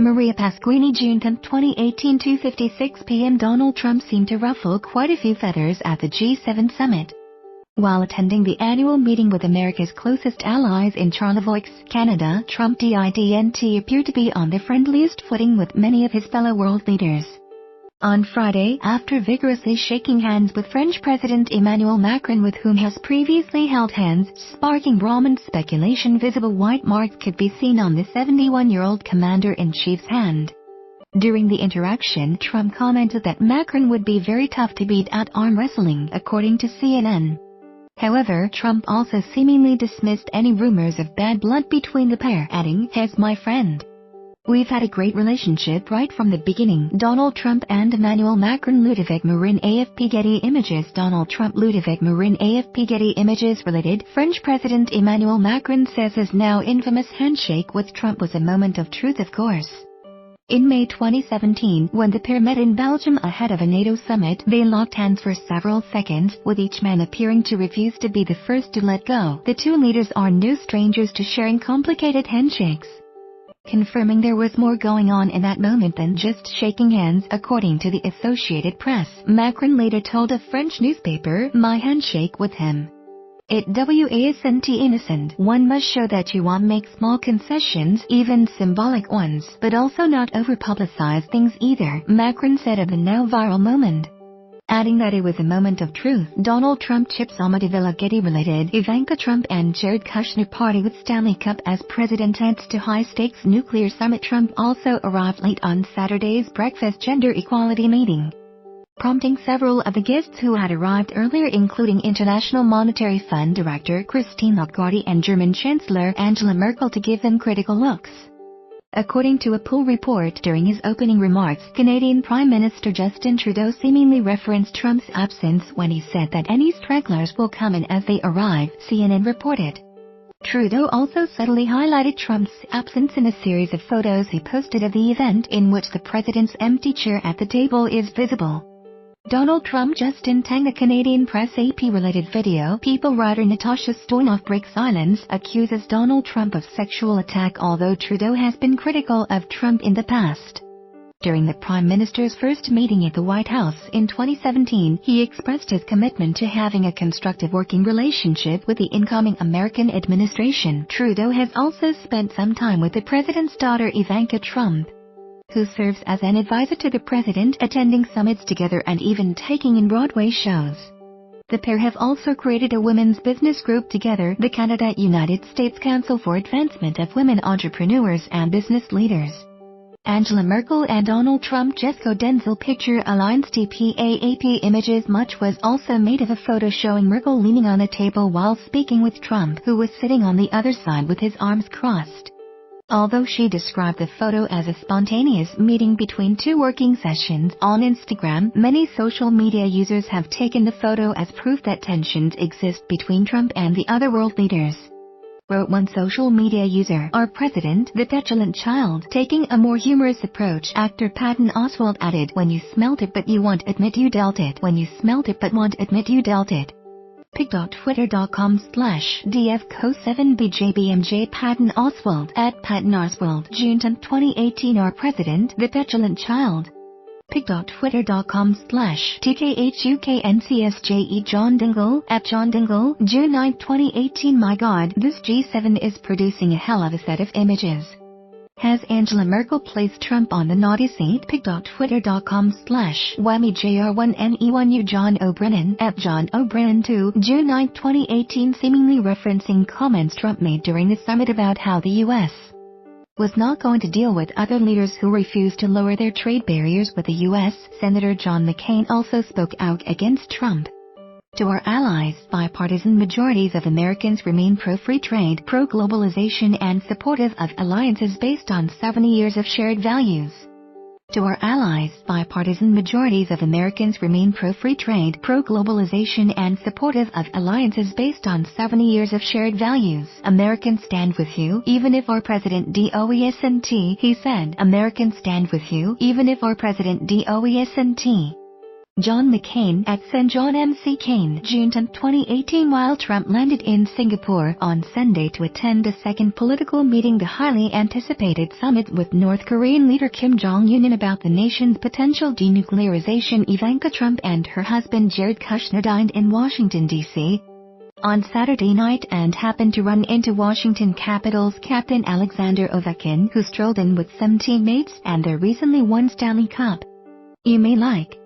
Maria Pasquini, June 10, 2018, 2:56 p.m. Donald Trump seemed to ruffle quite a few feathers at the G7 summit. While attending the annual meeting with America's closest allies in Charlevoix, Canada, Trump didn't appear to be on the friendliest footing with many of his fellow world leaders. On Friday, after vigorously shaking hands with French President Emmanuel Macron, with whom he has previously held hands, sparking Brahman speculation, visible white marks could be seen on the 71-year-old commander-in-chief's hand. During the interaction, Trump commented that Macron would be very tough to beat at arm wrestling, according to CNN. However, Trump also seemingly dismissed any rumors of bad blood between the pair, adding, "He's my friend. We've had a great relationship right from the beginning." Donald Trump and Emmanuel Macron. Ludovic Marin, AFP Getty Images. Donald Trump, Ludovic Marin, AFP Getty Images. Related, French President Emmanuel Macron says his now infamous handshake with Trump was a moment of truth, of course. In May 2017, when the pair met in Belgium ahead of a NATO summit, they locked hands for several seconds, with each man appearing to refuse to be the first to let go. The two leaders are no strangers to sharing complicated handshakes, confirming there was more going on in that moment than just shaking hands, according to the Associated Press. Macron later told a French newspaper, "My handshake with him, it wasn't innocent. One must show that you want make small concessions, even symbolic ones, but also not over-publicize things either," Macron said of the now viral moment, adding that it was a moment of truth. Donald Trump chips Almativilla. Getty. Related, Ivanka Trump and Jared Kushner party with Stanley Cup as president heads to high-stakes nuclear summit. Trump also arrived late on Saturday's breakfast gender equality meeting, prompting several of the guests who had arrived earlier, including International Monetary Fund Director Christine Lagarde and German Chancellor Angela Merkel, to give them critical looks. According to a poll report, during his opening remarks, Canadian Prime Minister Justin Trudeau seemingly referenced Trump's absence when he said that any stragglers will come in as they arrive, CNN reported. Trudeau also subtly highlighted Trump's absence in a series of photos he posted of the event, in which the president's empty chair at the table is visible. Donald Trump. Justin Tang. The Canadian Press. AP. Related video, People writer Natasha Stoynoff breaks silence, accuses Donald Trump of sexual attack. Although Trudeau has been critical of Trump in the past, during the Prime Minister's first meeting at the White House in 2017, he expressed his commitment to having a constructive working relationship with the incoming American administration. Trudeau has also spent some time with the president's daughter Ivanka Trump, who serves as an advisor to the president, attending summits together and even taking in Broadway shows. The pair have also created a women's business group together, the Canada-United States Council for Advancement of Women Entrepreneurs and Business Leaders. Angela Merkel and Donald Trump. Jesco Denzel picture alliance. TPAAP Images. Much was also made of a photo showing Merkel leaning on a table while speaking with Trump, who was sitting on the other side with his arms crossed. Although she described the photo as a spontaneous meeting between two working sessions on Instagram, many social media users have taken the photo as proof that tensions exist between Trump and the other world leaders. Wrote one social media user, "Our president, the petulant child." Taking a more humorous approach, actor Patton Oswalt added, "When you smelt it but you won't admit you dealt it. When you smelt it but won't admit you dealt it." pic.twitter.com/dfco7bjbmj Patton Oswalt @Patton Oswalt. June 10, 2018. Our president, the petulant child. pic.twitter.com/tkhukncsje John Dingle @John Dingle. June 9, 2018. My God, this G7 is producing a hell of a set of images. Has Angela Merkel placed Trump on the naughty seat? pic.twitter.com/whammyjr1ne1u John O'Brien @John O'Brien2. June 9, 2018. Seemingly referencing comments Trump made during the summit about how the U.S. was not going to deal with other leaders who refused to lower their trade barriers with the U.S., Senator John McCain also spoke out against Trump. To our allies, bipartisan majorities of Americans remain pro-free trade, pro-globalization and supportive of alliances based on 70 years of shared values. To our allies, bipartisan majorities of Americans remain pro-free trade, pro-globalization and supportive of alliances based on 70 years of shared values. Americans stand with you, even if our president doesn't, he said. Americans stand with you, even if our president doesn't. John McCain at St. John McCain, June 10, 2018. While Trump landed in Singapore on Sunday to attend a second political meeting, the highly anticipated summit with North Korean leader Kim Jong-un about the nation's potential denuclearization, Ivanka Trump and her husband Jared Kushner dined in Washington, D.C. on Saturday night and happened to run into Washington Capitals captain Alexander Ovechkin, who strolled in with some teammates and their recently won Stanley Cup. You may like